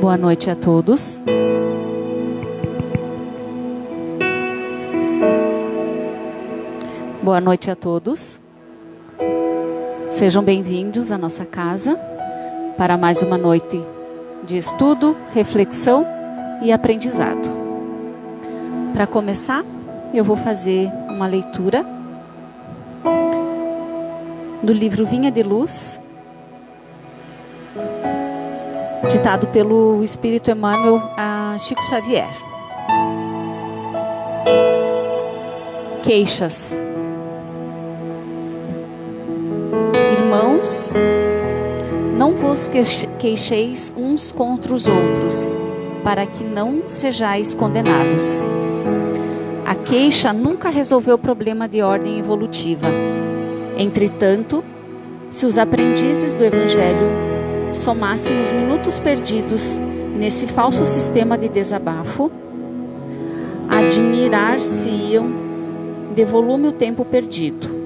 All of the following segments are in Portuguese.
Boa noite a todos. Boa noite a todos. Sejam bem-vindos à nossa casa para mais uma noite de estudo, reflexão e aprendizado. Para começar, eu vou fazer uma leitura do livro Vinha de Luz, ditado pelo Espírito Emmanuel a Chico Xavier. Queixas. Irmãos, não vos queixeis uns contra os outros, para que não sejais condenados. A queixa nunca resolveu o problema de ordem evolutiva. Entretanto, se os aprendizes do Evangelho somassem os minutos perdidos nesse falso sistema de desabafo, admirar-se-iam de volume o tempo perdido.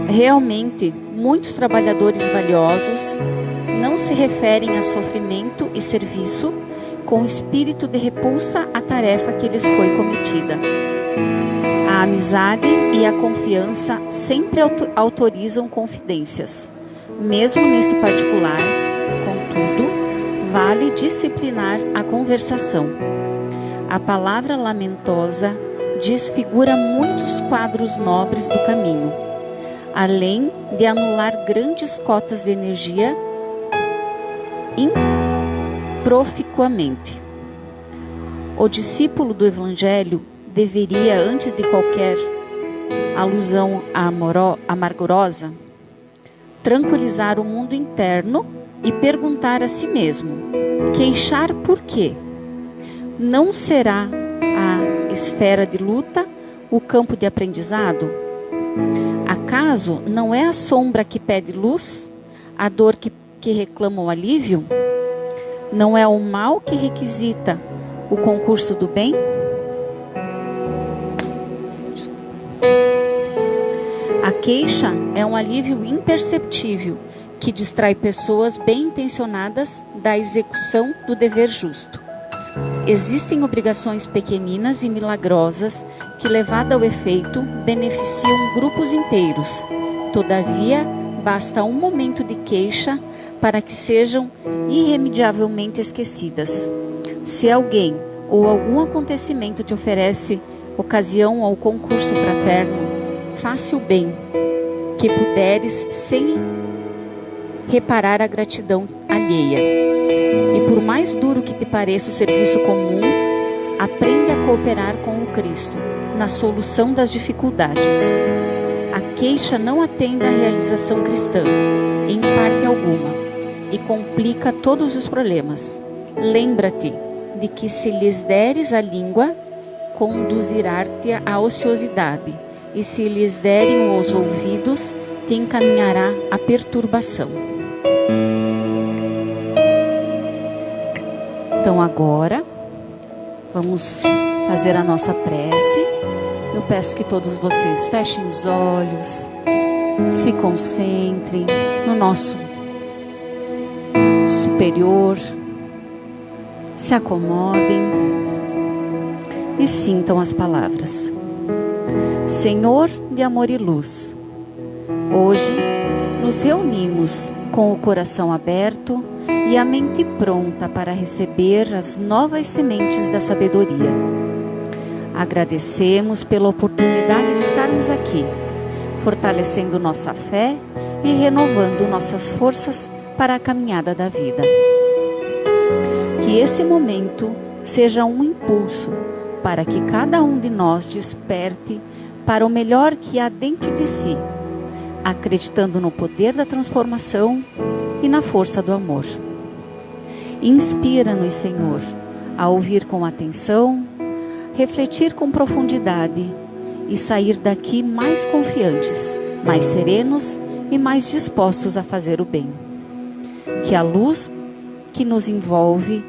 Realmente, muitos trabalhadores valiosos não se referem a sofrimento e serviço com espírito de repulsa à tarefa que lhes foi cometida. A amizade e a confiança sempre autorizam confidências. Mesmo nesse particular, contudo, vale disciplinar a conversação. A palavra lamentosa desfigura muitos quadros nobres do caminho, além de anular grandes cotas de energia improficuamente. O discípulo do Evangelho deveria, antes de qualquer alusão amargurosa, tranquilizar o mundo interno e perguntar a si mesmo: queixar por quê? Não será a esfera de luta o campo de aprendizado? Acaso não é a sombra que pede luz, a dor que reclama o alívio? Não é o mal que requisita o concurso do bem? A queixa é um alívio imperceptível que distrai pessoas bem-intencionadas da execução do dever justo. Existem obrigações pequeninas e milagrosas que, levada ao efeito, beneficiam grupos inteiros. Todavia, basta um momento de queixa para que sejam irremediavelmente esquecidas. Se alguém ou algum acontecimento te oferece ocasião ao concurso fraterno, faça o bem que puderes sem reparar a gratidão alheia. E por mais duro que te pareça o serviço comum, aprende a cooperar com o Cristo na solução das dificuldades. A queixa não atende à realização cristã, em parte alguma, e complica todos os problemas. Lembra-te de que se lhes deres a língua, conduzirá-te à ociosidade, e se lhes derem os ouvidos, te encaminhará à perturbação. Então agora, vamos fazer a nossa prece. Eu peço que todos vocês fechem os olhos, se concentrem no nosso superior, se acomodem e sintam as palavras. Senhor de amor e luz, hoje nos reunimos com o coração aberto e a mente pronta para receber as novas sementes da sabedoria. Agradecemos pela oportunidade de estarmos aqui, fortalecendo nossa fé e renovando nossas forças para a caminhada da vida. Que esse momento seja um impulso para que cada um de nós desperte para o melhor que há dentro de si, acreditando no poder da transformação e na força do amor. Inspira-nos, Senhor, a ouvir com atenção, refletir com profundidade e sair daqui mais confiantes, mais serenos e mais dispostos a fazer o bem. Que a luz que nos envolve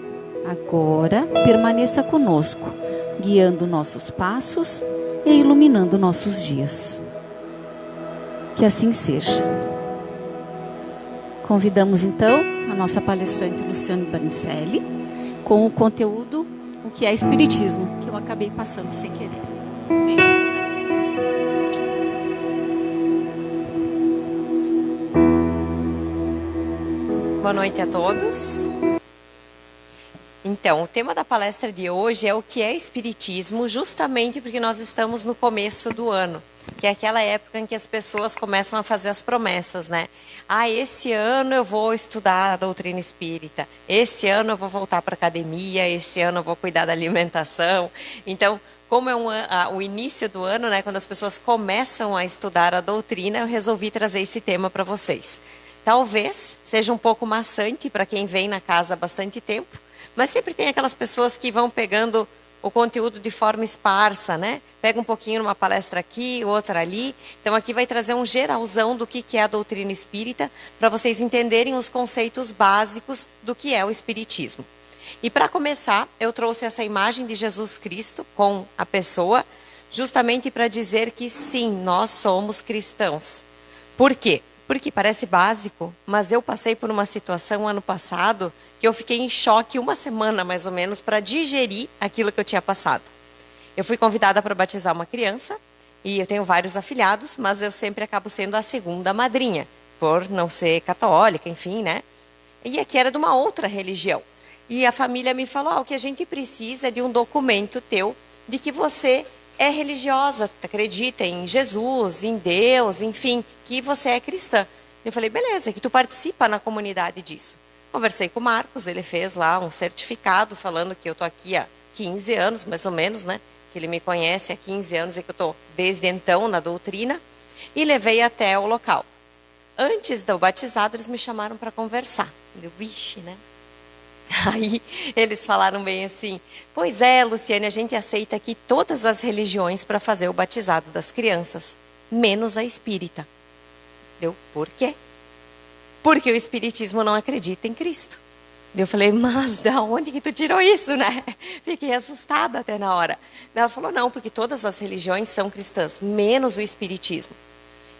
agora permaneça conosco, guiando nossos passos e iluminando nossos dias. Que assim seja. Convidamos então a nossa palestrante Luciane Banicelli com o conteúdo O que é Espiritismo, que eu acabei passando sem querer. Boa noite a todos. Então, o tema da palestra de hoje é o que é Espiritismo, justamente porque nós estamos no começo do ano, que é aquela época em que as pessoas começam a fazer as promessas, né? Esse ano eu vou estudar a doutrina espírita, esse ano eu vou voltar para a academia, esse ano eu vou cuidar da alimentação. Então, como é o início do ano, né, quando as pessoas começam a estudar a doutrina, eu resolvi trazer esse tema para vocês. Talvez seja um pouco maçante para quem vem na casa há bastante tempo, mas sempre tem aquelas pessoas que vão pegando o conteúdo de forma esparsa, né? Pega um pouquinho numa palestra aqui, outra ali. Então aqui vai trazer um geralzão do que é a doutrina espírita, para vocês entenderem os conceitos básicos do que é o espiritismo. E para começar, eu trouxe essa imagem de Jesus Cristo com a pessoa, justamente para dizer que sim, nós somos cristãos. Por quê? Porque parece básico, mas eu passei por uma situação ano passado que eu fiquei em choque uma semana, mais ou menos, para digerir aquilo que eu tinha passado. Eu fui convidada para batizar uma criança, e eu tenho vários afilhados, mas eu sempre acabo sendo a segunda madrinha, por não ser católica, enfim, né? E aqui era de uma outra religião. E a família me falou, o que a gente precisa é de um documento teu, de que você é religiosa, acredita em Jesus, em Deus, enfim, que você é cristã. Eu falei, beleza, que tu participa na comunidade disso. Conversei com o Marcos, ele fez lá um certificado falando que eu estou aqui há 15 anos, mais ou menos, né? Que ele me conhece há 15 anos e que eu estou desde então na doutrina. E levei até o local. Antes do batizado, eles me chamaram para conversar. Eu, vixe, né? Aí eles falaram bem assim, pois é, Luciane, a gente aceita aqui todas as religiões para fazer o batizado das crianças, menos a espírita. Por quê? Porque o espiritismo não acredita em Cristo. Eu falei, mas da onde que tu tirou isso, né? Fiquei assustada até na hora. Ela falou, não, porque todas as religiões são cristãs, menos o espiritismo.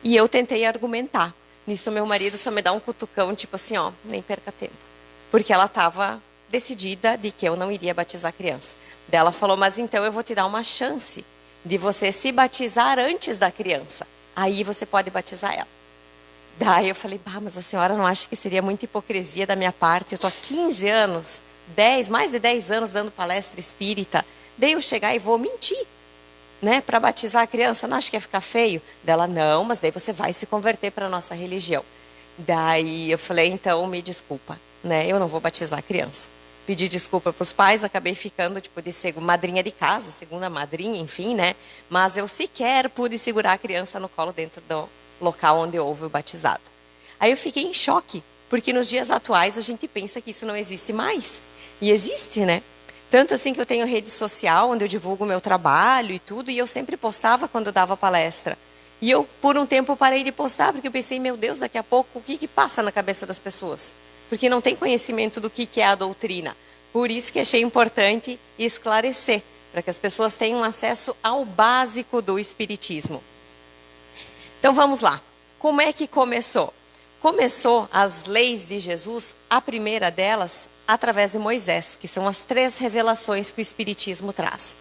E eu tentei argumentar. Nisso meu marido só me dá um cutucão, tipo assim, nem perca tempo. Porque ela estava decidida de que eu não iria batizar a criança. Daí ela falou, mas então eu vou te dar uma chance de você se batizar antes da criança. Aí você pode batizar ela. Daí eu falei, mas a senhora não acha que seria muita hipocrisia da minha parte? Eu estou há 15 anos, mais de 10 anos dando palestra espírita. Daí eu chegar e vou mentir, né? Para batizar a criança, não acha que ia ficar feio? Dela, não, mas daí você vai se converter para a nossa religião. Daí eu falei, então me desculpa, né? Eu não vou batizar a criança. Pedi desculpa para os pais, acabei ficando de ser madrinha de casa, segunda madrinha, enfim, né? Mas eu sequer pude segurar a criança no colo dentro do local onde houve o batizado. Aí eu fiquei em choque, porque nos dias atuais a gente pensa que isso não existe mais. E existe, né? Tanto assim que eu tenho rede social, onde eu divulgo o meu trabalho e tudo, e eu sempre postava quando eu dava palestra. E eu, por um tempo, parei de postar, porque eu pensei, meu Deus, daqui a pouco, o que passa na cabeça das pessoas? Porque não tem conhecimento do que é a doutrina. Por isso que achei importante esclarecer, para que as pessoas tenham acesso ao básico do espiritismo. Então vamos lá. Como é que começou? Começou as leis de Jesus, a primeira delas, através de Moisés, que são as 3 revelações que o espiritismo traz.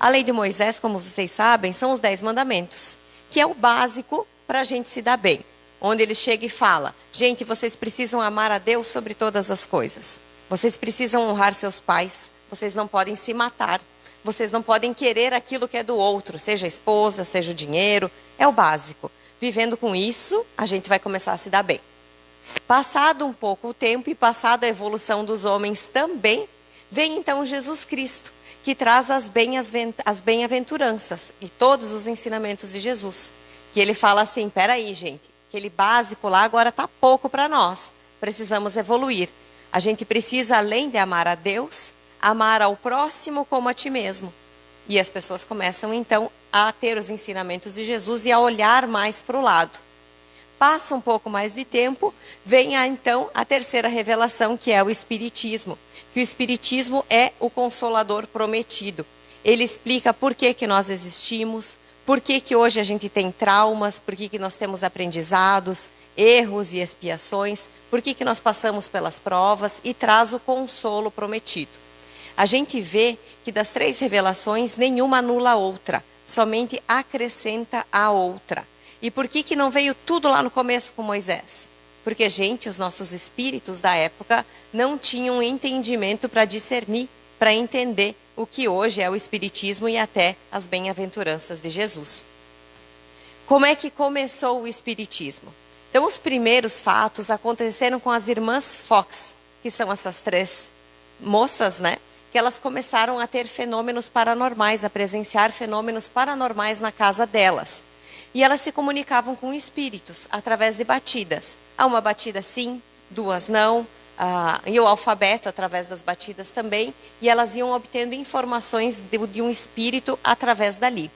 A lei de Moisés, como vocês sabem, são os 10 mandamentos, que é o básico para a gente se dar bem. Onde ele chega e fala, gente, vocês precisam amar a Deus sobre todas as coisas. Vocês precisam honrar seus pais, vocês não podem se matar, vocês não podem querer aquilo que é do outro, seja a esposa, seja o dinheiro, é o básico. Vivendo com isso, a gente vai começar a se dar bem. Passado um pouco o tempo e passado a evolução dos homens também, vem então Jesus Cristo, que traz as bem-aventuranças e todos os ensinamentos de Jesus. Que ele fala assim, peraí, gente, aquele básico lá agora está pouco para nós, precisamos evoluir. A gente precisa, além de amar a Deus, amar ao próximo como a ti mesmo. E as pessoas começam então a ter os ensinamentos de Jesus e a olhar mais para o lado. Passa um pouco mais de tempo, vem então a terceira revelação, que é o Espiritismo. Que o Espiritismo é o Consolador prometido. Ele explica por que nós existimos, por que hoje a gente tem traumas, por que nós temos aprendizados, erros e expiações, por que nós passamos pelas provas, e traz o consolo prometido. A gente vê que das 3 revelações, nenhuma anula a outra, somente acrescenta a outra. E por que não veio tudo lá no começo com Moisés? Porque, os nossos espíritos da época não tinham entendimento para discernir, para entender o que hoje é o Espiritismo e até as bem-aventuranças de Jesus. Como é que começou o Espiritismo? Então, os primeiros fatos aconteceram com as irmãs Fox, que são essas 3 moças, né? Que elas começaram a ter fenômenos paranormais, a presenciar fenômenos paranormais na casa delas. E elas se comunicavam com espíritos através de batidas. Uma batida sim, 2 não, e o alfabeto através das batidas também. E elas iam obtendo informações de um espírito através dali.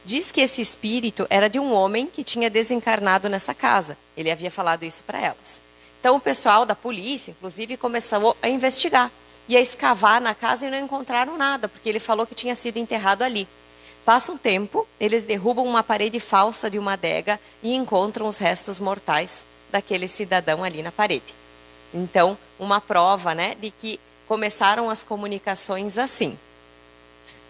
Diz que esse espírito era de um homem que tinha desencarnado nessa casa. Ele havia falado isso para elas. Então o pessoal da polícia, inclusive, começou a investigar. E a escavar na casa e não encontraram nada, porque ele falou que tinha sido enterrado ali. Passa um tempo, eles derrubam uma parede falsa de uma adega e encontram os restos mortais daquele cidadão ali na parede. Então, uma prova, né, de que começaram as comunicações assim.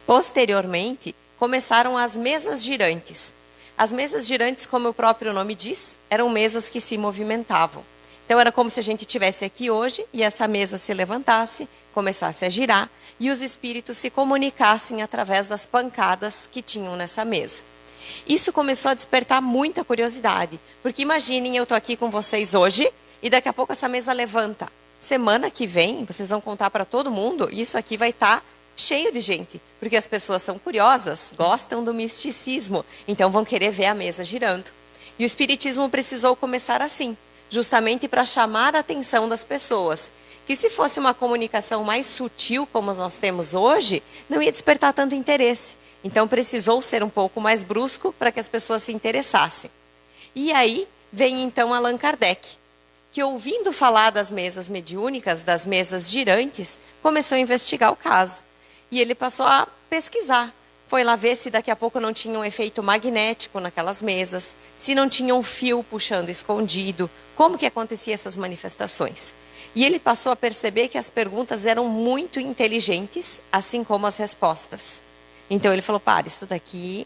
Posteriormente, começaram as mesas girantes. As mesas girantes, como o próprio nome diz, eram mesas que se movimentavam. Então, era como se a gente estivesse aqui hoje e essa mesa se levantasse, começasse a girar e os espíritos se comunicassem através das pancadas que tinham nessa mesa. Isso começou a despertar muita curiosidade, porque imaginem, eu estou aqui com vocês hoje e daqui a pouco essa mesa levanta. Semana que vem, vocês vão contar para todo mundo e isso aqui vai estar cheio de gente, porque as pessoas são curiosas, gostam do misticismo, então vão querer ver a mesa girando. E o espiritismo precisou começar assim, justamente para chamar a atenção das pessoas, que se fosse uma comunicação mais sutil como nós temos hoje, não ia despertar tanto interesse. Então precisou ser um pouco mais brusco para que as pessoas se interessassem. E aí vem então Allan Kardec, que ouvindo falar das mesas mediúnicas, das mesas girantes, começou a investigar o caso. E ele passou a pesquisar. Foi lá ver se daqui a pouco não tinha um efeito magnético naquelas mesas, se não tinha um fio puxando escondido, como que acontecia essas manifestações. E ele passou a perceber que as perguntas eram muito inteligentes, assim como as respostas. Então ele falou, para, isso daqui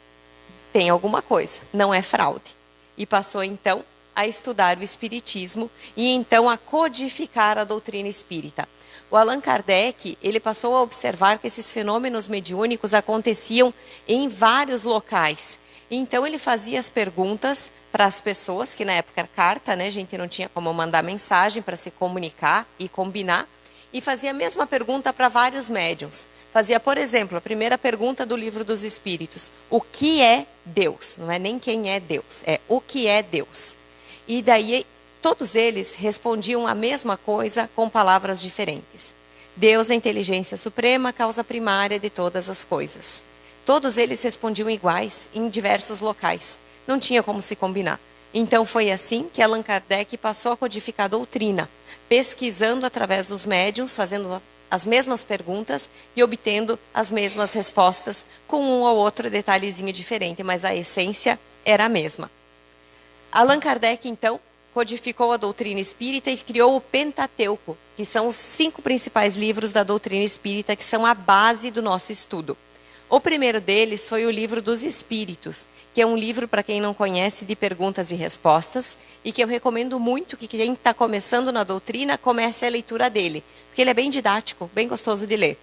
tem alguma coisa, não é fraude. E passou então a estudar o espiritismo e então a codificar a doutrina espírita. O Allan Kardec, ele passou a observar que esses fenômenos mediúnicos aconteciam em vários locais. Então ele fazia as perguntas para as pessoas, que na época era carta, né? A gente não tinha como mandar mensagem para se comunicar e combinar. E fazia a mesma pergunta para vários médiuns. Fazia, por exemplo, a primeira pergunta do Livro dos Espíritos. O que é Deus? Não é nem quem é Deus, é o que é Deus. E daí todos eles respondiam a mesma coisa com palavras diferentes. Deus é a inteligência suprema, causa primária de todas as coisas. Todos eles respondiam iguais em diversos locais. Não tinha como se combinar. Então foi assim que Allan Kardec passou a codificar a doutrina, pesquisando através dos médiuns, fazendo as mesmas perguntas e obtendo as mesmas respostas, com um ou outro detalhezinho diferente, mas a essência era a mesma. Allan Kardec, então, codificou a doutrina espírita e criou o Pentateuco, que são os 5 principais livros da doutrina espírita, que são a base do nosso estudo. O primeiro deles foi o Livro dos Espíritos, que é um livro, para quem não conhece, de perguntas e respostas, e que eu recomendo muito que quem está começando na doutrina comece a leitura dele, porque ele é bem didático, bem gostoso de ler.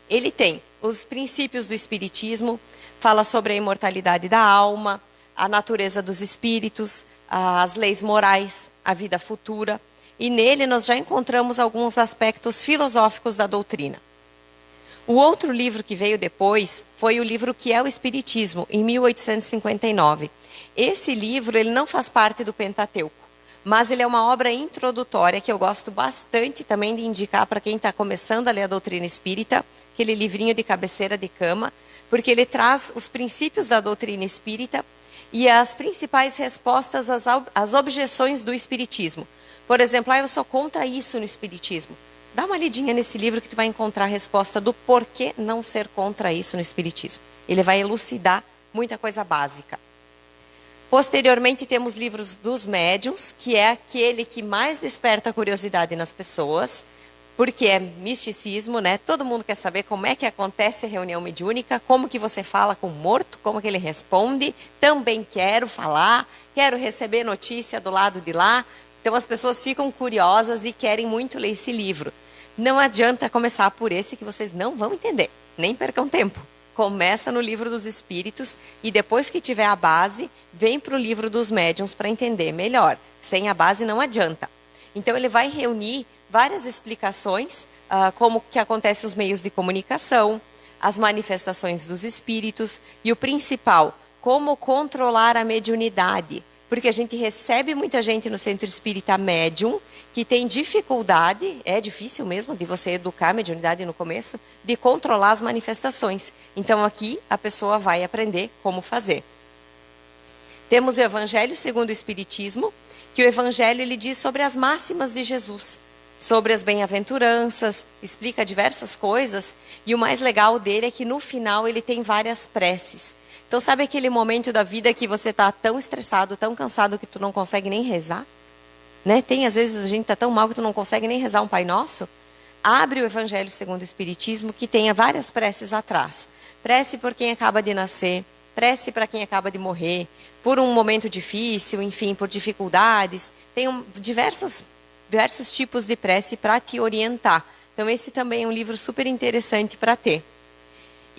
Ele tem os princípios do espiritismo, fala sobre a imortalidade da alma, a natureza dos espíritos, as leis morais, a vida futura, e nele nós já encontramos alguns aspectos filosóficos da doutrina. O outro livro que veio depois foi o livro Que é o Espiritismo, em 1859. Esse livro ele não faz parte do Pentateuco, Mas ele é uma obra introdutória que eu gosto bastante também de indicar para quem está começando a ler a doutrina espírita, aquele livrinho de cabeceira de cama, porque ele traz os princípios da doutrina espírita e as principais respostas às objeções do espiritismo. Por exemplo, eu sou contra isso no espiritismo. Dá uma lidinha nesse livro que tu vai encontrar a resposta do porquê não ser contra isso no espiritismo. Ele vai elucidar muita coisa básica. Posteriormente, temos livros dos médiuns, que é aquele que mais desperta a curiosidade nas pessoas, porque é misticismo, né? Todo mundo quer saber como é que acontece a reunião mediúnica, como que você fala com o morto, como que ele responde. Também quero falar, quero receber notícia do lado de lá. Então, as pessoas ficam curiosas e querem muito ler esse livro. Não adianta começar por esse que vocês não vão entender, nem percam tempo. Começa no livro dos espíritos e depois que tiver a base, vem para o livro dos médiuns para entender melhor. Sem a base não adianta. Então ele vai reunir várias explicações, como que acontecem os meios de comunicação, as manifestações dos espíritos e o principal, como controlar a mediunidade. Porque a gente recebe muita gente no centro espírita médium que tem dificuldade, é difícil mesmo de você educar a mediunidade no começo, de controlar as manifestações. Então aqui a pessoa vai aprender como fazer. Temos o Evangelho segundo o Espiritismo, que o Evangelho ele diz sobre as máximas de Jesus, sobre as bem-aventuranças, explica diversas coisas, e o mais legal dele é que no final ele tem várias preces. Então, sabe aquele momento da vida que você está tão estressado, tão cansado, que tu não consegue nem rezar? Né? Às vezes, a gente está tão mal que tu não consegue nem rezar um Pai Nosso. Abre o Evangelho segundo o Espiritismo, que tenha várias preces atrás. Prece por quem acaba de nascer, prece para quem acaba de morrer, por um momento difícil, enfim, por dificuldades. Tem diversos tipos de prece para te orientar. Então, esse também é um livro super interessante para ter.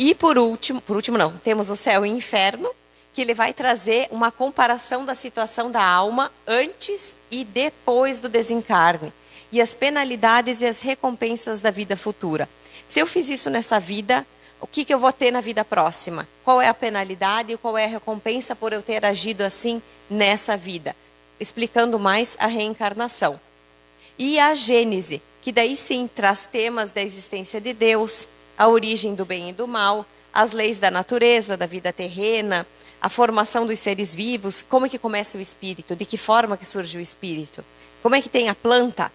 E por último não, temos o Céu e o Inferno, que ele vai trazer uma comparação da situação da alma antes e depois do desencarne. E as penalidades e as recompensas da vida futura. Se eu fiz isso nessa vida, o que eu vou ter na vida próxima? Qual é a penalidade e qual é a recompensa por eu ter agido assim nessa vida? Explicando mais a reencarnação. E a Gênese, que daí sim traz temas da existência de Deus, a origem do bem e do mal, as leis da natureza, da vida terrena, a formação dos seres vivos, como é que começa o espírito, de que forma que surge o espírito, como é que tem a planta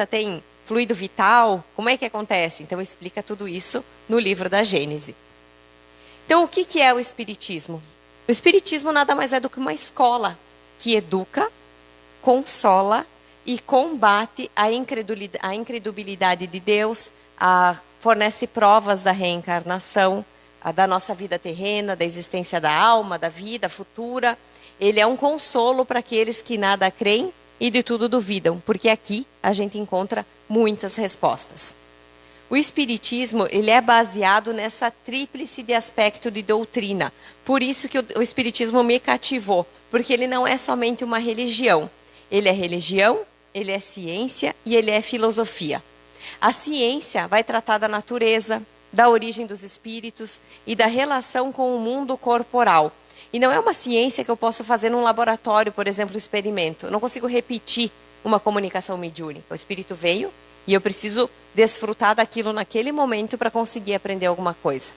tem fluido vital, como é que acontece? Então explica tudo isso no livro da Gênese. Então o que é o espiritismo? O espiritismo nada mais é do que uma escola que educa, consola e combate a incredulidade de Deus, fornece provas da reencarnação, da nossa vida terrena, da existência da alma, da vida futura. Ele é um consolo para aqueles que nada creem e de tudo duvidam, porque aqui a gente encontra muitas respostas. O Espiritismo ele é baseado nessa tríplice de aspecto de doutrina. Por isso que o Espiritismo me cativou, porque ele não é somente uma religião. Ele é religião, ele é ciência e ele é filosofia. A ciência vai tratar da natureza, da origem dos espíritos e da relação com o mundo corporal. E não é uma ciência que eu posso fazer num laboratório, por exemplo, um experimento. Eu não consigo repetir uma comunicação mediúnica. O espírito veio e eu preciso desfrutar daquilo naquele momento para conseguir aprender alguma coisa.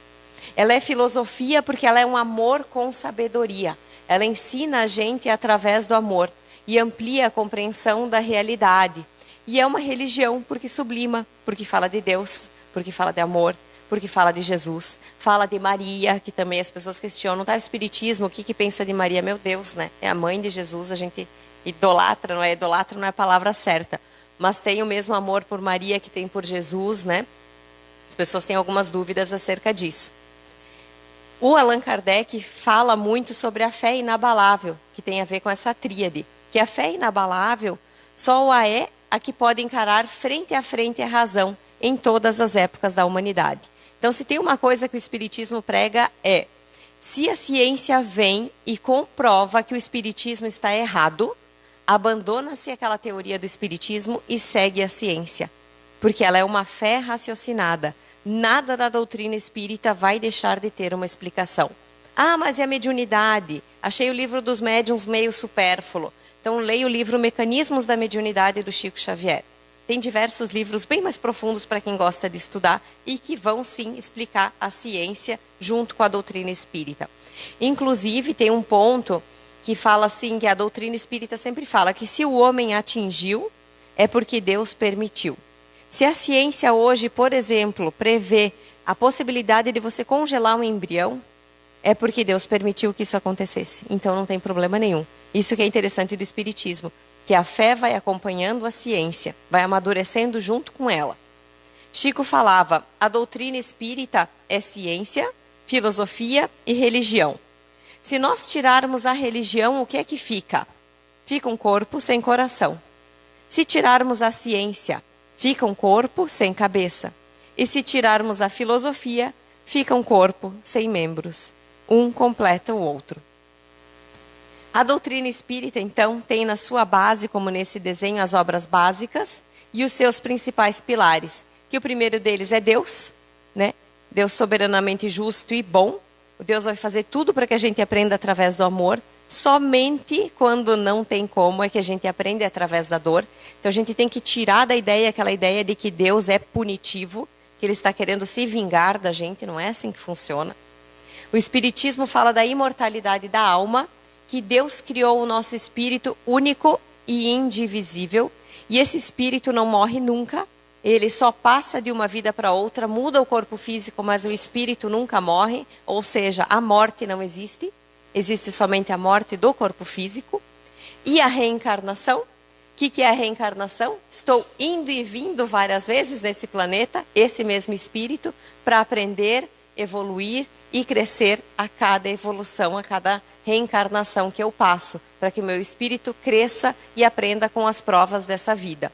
Ela é filosofia porque ela é um amor com sabedoria. Ela ensina a gente através do amor e amplia a compreensão da realidade. E é uma religião porque sublima, porque fala de Deus, porque fala de amor, porque fala de Jesus, fala de Maria, que também as pessoas questionam, tá, o espiritismo, o que pensa de Maria? Meu Deus, né? É a mãe de Jesus, a gente idolatra, não é a palavra certa, mas tem o mesmo amor por Maria que tem por Jesus, né? As pessoas têm algumas dúvidas acerca disso. O Allan Kardec fala muito sobre a fé inabalável, que tem a ver com essa tríade, que a fé inabalável só a que pode encarar frente a frente a razão em todas as épocas da humanidade. Então, se tem uma coisa que o Espiritismo prega é, se a ciência vem e comprova que o Espiritismo está errado, abandona-se aquela teoria do Espiritismo e segue a ciência, porque ela é uma fé raciocinada. Nada da doutrina espírita vai deixar de ter uma explicação. Ah, mas e a mediunidade? Achei o livro dos médiuns meio supérfluo. Então leia o livro Mecanismos da Mediunidade do Chico Xavier. Tem diversos livros bem mais profundos para quem gosta de estudar e que vão sim explicar a ciência junto com a doutrina espírita. Inclusive tem um ponto que fala assim, que a doutrina espírita sempre fala que se o homem atingiu, é porque Deus permitiu. Se a ciência hoje, por exemplo, prevê a possibilidade de você congelar um embrião, é porque Deus permitiu que isso acontecesse. Então não tem problema nenhum. Isso que é interessante do espiritismo, que a fé vai acompanhando a ciência, vai amadurecendo junto com ela. Chico falava, a doutrina espírita é ciência, filosofia e religião. Se nós tirarmos a religião, o que é que fica? Fica um corpo sem coração. Se tirarmos a ciência, fica um corpo sem cabeça. E se tirarmos a filosofia, fica um corpo sem membros. Um completa o outro. A doutrina espírita, então, tem na sua base, como nesse desenho, as obras básicas e os seus principais pilares. Que o primeiro deles é Deus, né? Deus soberanamente justo e bom. Deus vai fazer tudo para que a gente aprenda através do amor. Somente quando não tem como é que a gente aprende através da dor. Então a gente tem que tirar da ideia aquela ideia de que Deus é punitivo, que Ele está querendo se vingar da gente. Não é assim que funciona. O Espiritismo fala da imortalidade da alma, que Deus criou o nosso espírito único e indivisível. E esse espírito não morre nunca. Ele só passa de uma vida para outra, muda o corpo físico, mas o espírito nunca morre. Ou seja, a morte não existe. Existe somente a morte do corpo físico. E a reencarnação? O que é a reencarnação? Estou indo e vindo várias vezes nesse planeta, esse mesmo espírito, para aprender, evoluir e crescer a cada evolução, a cada reencarnação que eu passo, para que o meu espírito cresça e aprenda com as provas dessa vida.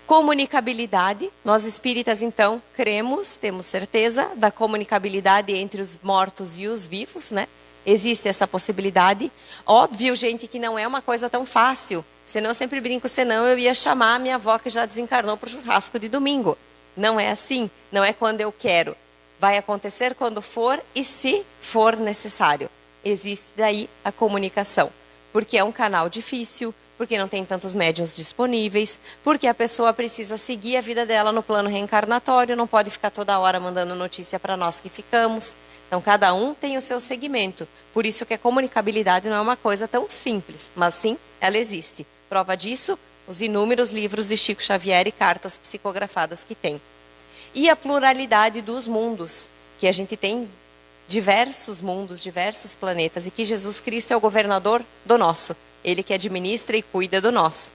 Comunicabilidade, nós espíritas então cremos, temos certeza da comunicabilidade entre os mortos e os vivos, né? Existe essa possibilidade. Óbvio, gente, que não é uma coisa tão fácil. Senão eu sempre brinco, senão eu ia chamar a minha avó que já desencarnou para o churrasco de domingo. Não é assim, não é quando eu quero. Vai acontecer quando for e se for necessário. Existe daí a comunicação. Porque é um canal difícil, porque não tem tantos médiuns disponíveis, porque a pessoa precisa seguir a vida dela no plano reencarnatório, não pode ficar toda hora mandando notícia para nós que ficamos. Então, cada um tem o seu segmento. Por isso que a comunicabilidade não é uma coisa tão simples, mas sim, ela existe. Prova disso, os inúmeros livros de Chico Xavier e cartas psicografadas que tem. E a pluralidade dos mundos, que a gente tem diversos mundos, diversos planetas, e que Jesus Cristo é o governador do nosso. Ele que administra e cuida do nosso.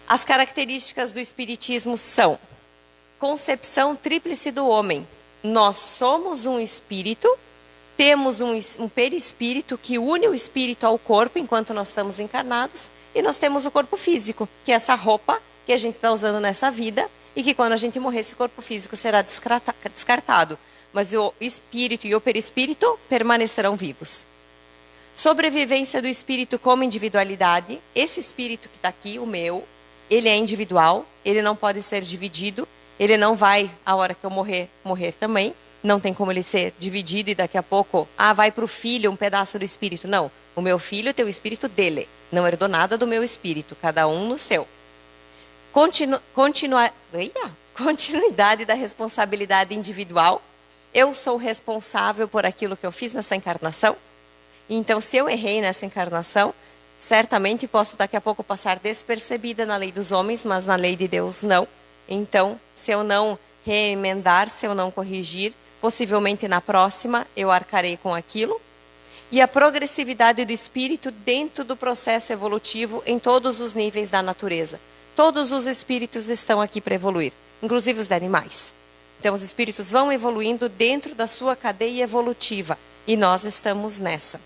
As características do Espiritismo são concepção tríplice do homem. Nós somos um espírito, temos um perispírito que une o espírito ao corpo enquanto nós estamos encarnados, e nós temos o corpo físico, que é essa roupa que a gente está usando nessa vida, e que quando a gente morrer, esse corpo físico será descartado. Mas o espírito e o perispírito permanecerão vivos. Sobrevivência do espírito como individualidade. Esse espírito que está aqui, o meu, ele é individual, ele não pode ser dividido, ele não vai, a hora que eu morrer também. Não tem como ele ser dividido e daqui a pouco, vai para o filho um pedaço do espírito. Não, o meu filho tem o espírito dele, não herdou nada do meu espírito, cada um no seu. Continuidade da responsabilidade individual. Eu sou responsável por aquilo que eu fiz nessa encarnação. Então, se eu errei nessa encarnação, certamente posso daqui a pouco passar despercebida na lei dos homens, mas na lei de Deus não. Então, se eu não reemendar, se eu não corrigir, possivelmente na próxima eu arcarei com aquilo. E a progressividade do espírito dentro do processo evolutivo em todos os níveis da natureza. Todos os espíritos estão aqui para evoluir, inclusive os de animais. Então, os espíritos vão evoluindo dentro da sua cadeia evolutiva e nós estamos nessa.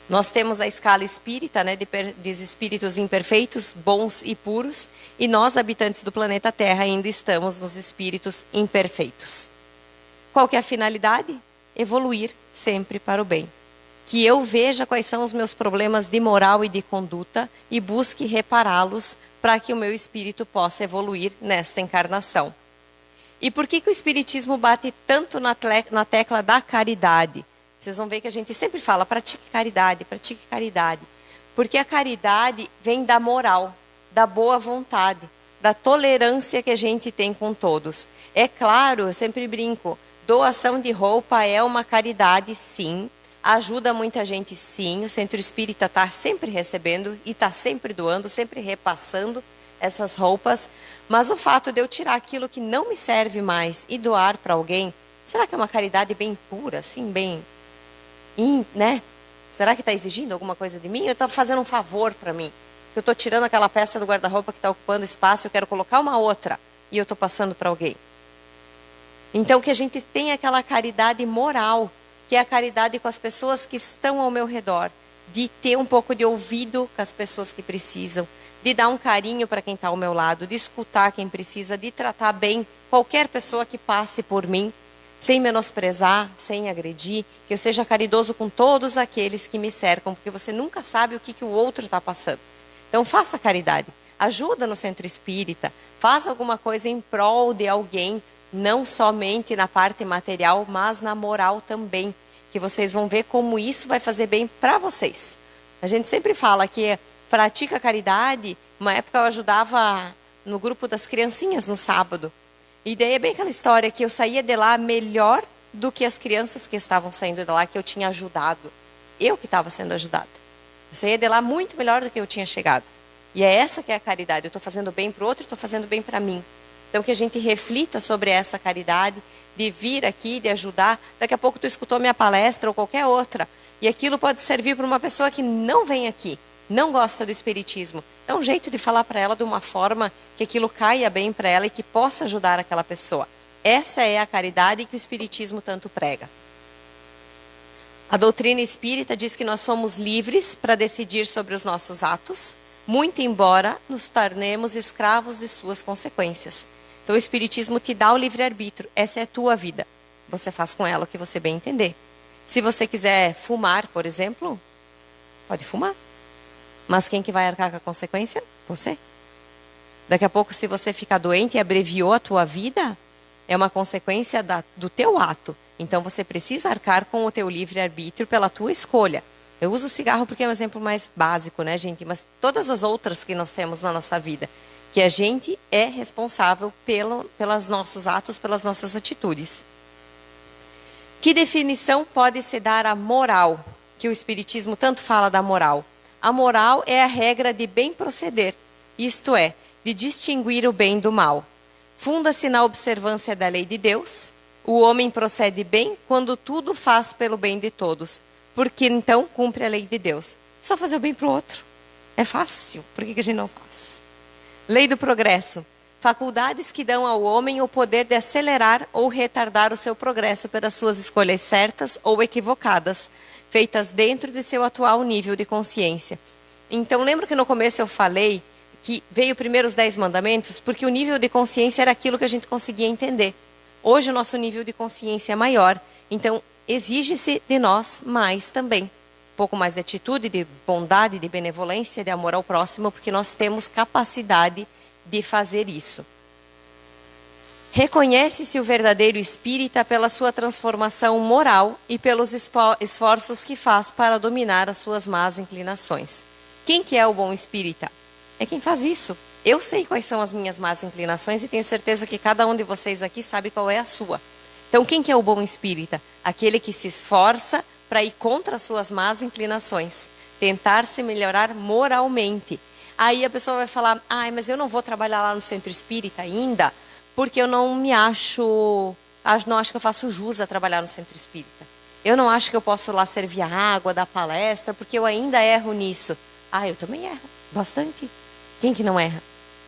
Nós temos a escala espírita, né, de espíritos imperfeitos, bons e puros, e nós, habitantes do planeta Terra, ainda estamos nos espíritos imperfeitos. Qual que é a finalidade? Evoluir sempre para o bem. Que eu veja quais são os meus problemas de moral e de conduta e busque repará-los para que o meu espírito possa evoluir nesta encarnação. E por que o Espiritismo bate tanto na tecla da caridade? Vocês vão ver que a gente sempre fala, pratique caridade, pratique caridade. Porque a caridade vem da moral, da boa vontade, da tolerância que a gente tem com todos. É claro, eu sempre brinco, doação de roupa é uma caridade, sim. Ajuda muita gente, sim. O Centro Espírita está sempre recebendo e está sempre doando, sempre repassando essas roupas. Mas o fato de eu tirar aquilo que não me serve mais e doar para alguém, será que é uma caridade bem pura, assim, bem, né? Será que está exigindo alguma coisa de mim? Eu estou fazendo um favor para mim. Eu estou tirando aquela peça do guarda-roupa que está ocupando espaço, eu quero colocar uma outra e eu estou passando para alguém. Então, que a gente tenha aquela caridade moral, que é a caridade com as pessoas que estão ao meu redor, de ter um pouco de ouvido com as pessoas que precisam, de dar um carinho para quem está ao meu lado, de escutar quem precisa, de tratar bem qualquer pessoa que passe por mim, sem menosprezar, sem agredir, que eu seja caridoso com todos aqueles que me cercam, porque você nunca sabe o que o outro está passando. Então, faça caridade, ajuda no Centro Espírita, faça alguma coisa em prol de alguém, não somente na parte material, mas na moral também, que vocês vão ver como isso vai fazer bem para vocês. A gente sempre fala que pratica caridade. Uma época eu ajudava no grupo das criancinhas no sábado. E daí é bem aquela história que eu saía de lá melhor do que as crianças que estavam saindo de lá, que eu tinha ajudado. Eu que estava sendo ajudada. Eu saía de lá muito melhor do que eu tinha chegado. E é essa que é a caridade. Eu estou fazendo bem para o outro, estou fazendo bem para mim. Então, que a gente reflita sobre essa caridade, de vir aqui, de ajudar. Daqui a pouco tu escutou minha palestra ou qualquer outra. E aquilo pode servir para uma pessoa que não vem aqui, não gosta do espiritismo. É um jeito de falar para ela de uma forma que aquilo caia bem para ela e que possa ajudar aquela pessoa. Essa é a caridade que o espiritismo tanto prega. A doutrina espírita diz que nós somos livres para decidir sobre os nossos atos, muito embora nos tornemos escravos de suas consequências. Então o Espiritismo te dá o livre-arbítrio, essa é a tua vida. Você faz com ela o que você bem entender. Se você quiser fumar, por exemplo, pode fumar. Mas quem que vai arcar com a consequência? Você. Daqui a pouco, se você ficar doente e abreviou a tua vida, é uma consequência do teu ato. Então você precisa arcar com o teu livre-arbítrio pela tua escolha. Eu uso o cigarro porque é um exemplo mais básico, né, gente? Mas todas as outras que nós temos na nossa vida, que a gente é responsável pelos nossos atos, pelas nossas atitudes. Que definição pode se dar à moral? Que o Espiritismo tanto fala da moral. A moral é a regra de bem proceder, isto é, de distinguir o bem do mal. Funda-se na observância da lei de Deus. O homem procede bem quando tudo faz pelo bem de todos, porque então cumpre a lei de Deus. Só fazer o bem para o outro. É fácil, por que a gente não faz? Lei do progresso. Faculdades que dão ao homem o poder de acelerar ou retardar o seu progresso pelas suas escolhas certas ou equivocadas, feitas dentro de seu atual nível de consciência. Então, lembra que no começo eu falei que veio primeiro os 10 mandamentos, porque o nível de consciência era aquilo que a gente conseguia entender. Hoje o nosso nível de consciência é maior, então exige-se de nós mais também. Um pouco mais de atitude, de bondade, de benevolência, de amor ao próximo, porque nós temos capacidade de fazer isso. Reconhece-se o verdadeiro espírita pela sua transformação moral e pelos esforços que faz para dominar as suas más inclinações. Quem que é o bom espírita? É quem faz isso. Eu sei quais são as minhas más inclinações e tenho certeza que cada um de vocês aqui sabe qual é a sua. Então, quem que é o bom espírita? Aquele que se esforça para ir contra as suas más inclinações. Tentar se melhorar moralmente. Aí a pessoa vai falar, mas eu não vou trabalhar lá no Centro Espírita ainda, porque eu não me acho, não acho que eu faço jus a trabalhar no Centro Espírita. Eu não acho que eu posso lá servir a água, dar palestra, porque eu ainda erro nisso. Eu também erro, bastante. Quem que não erra?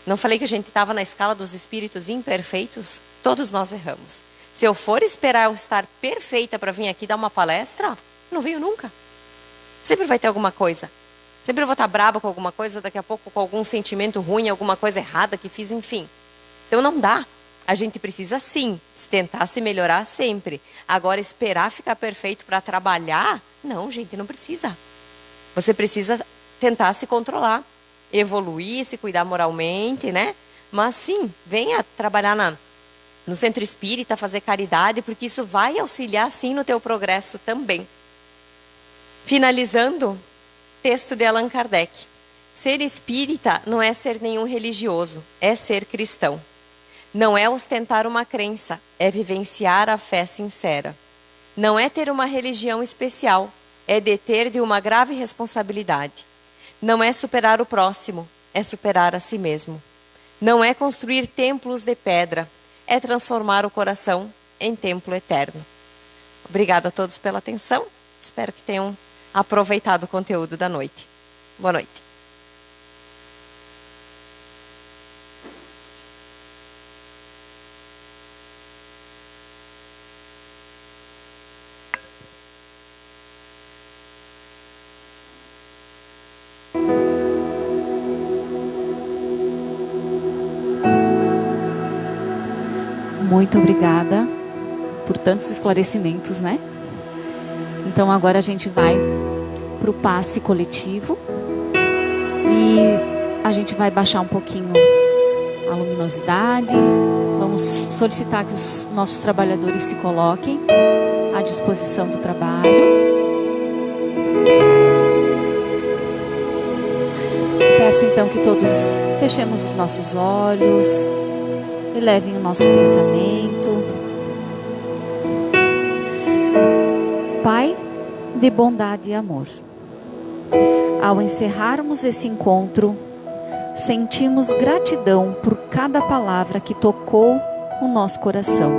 Não falei que a gente estava na escala dos espíritos imperfeitos? Todos nós erramos. Se eu for esperar eu estar perfeita para vir aqui dar uma palestra, não venho nunca. Sempre vai ter alguma coisa. Sempre eu vou estar brava com alguma coisa, daqui a pouco com algum sentimento ruim, alguma coisa errada que fiz, enfim. Então não dá. A gente precisa sim tentar se melhorar sempre. Agora esperar ficar perfeito para trabalhar? Não, gente, não precisa. Você precisa tentar se controlar, evoluir, se cuidar moralmente, né? Mas sim, venha trabalhar no Centro Espírita, fazer caridade, porque isso vai auxiliar sim no teu progresso também. Finalizando, texto de Allan Kardec. Ser espírita não é ser nenhum religioso, é ser cristão. Não é ostentar uma crença, é vivenciar a fé sincera. Não é ter uma religião especial, é deter de uma grave responsabilidade. Não é superar o próximo, é superar a si mesmo. Não é construir templos de pedra, é transformar o coração em templo eterno. Obrigada a todos pela atenção. Espero que tenham aproveitado o conteúdo da noite. Boa noite. Muito obrigada por tantos esclarecimentos, né? Então agora a gente vai para o passe coletivo e a gente vai baixar um pouquinho a luminosidade. Vamos solicitar que os nossos trabalhadores se coloquem à disposição do trabalho. Peço então que todos fechemos os nossos olhos, elevem o nosso pensamento. Pai de bondade e amor, ao encerrarmos esse encontro, sentimos gratidão por cada palavra que tocou o nosso coração,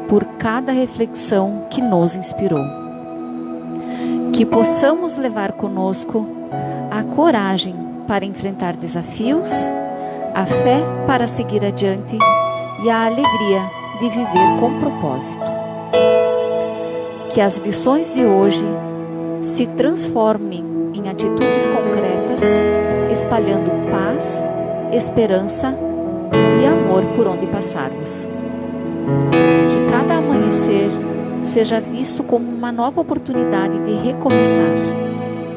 por cada reflexão que nos inspirou. Que possamos levar conosco a coragem para enfrentar desafios, a fé para seguir adiante e a alegria de viver com propósito. Que as lições de hoje se transformem em atitudes concretas, espalhando paz, esperança e amor por onde passarmos. Que cada amanhecer seja visto como uma nova oportunidade de recomeçar,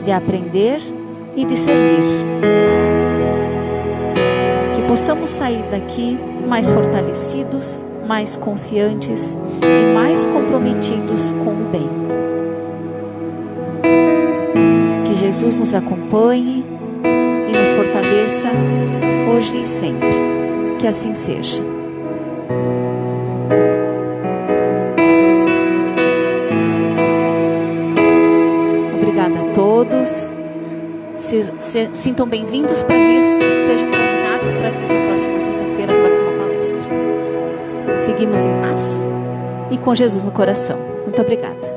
de aprender e de servir. Que possamos sair daqui mais fortalecidos, mais confiantes e mais comprometidos com o bem. Que Jesus nos acompanhe e nos fortaleça hoje e sempre. Que assim seja. Obrigada a todos. Sintam bem-vindos para vir, sejam convidados para vir na próxima quinta-feira, a próxima palestra. Seguimos em paz e com Jesus no coração. Muito obrigada.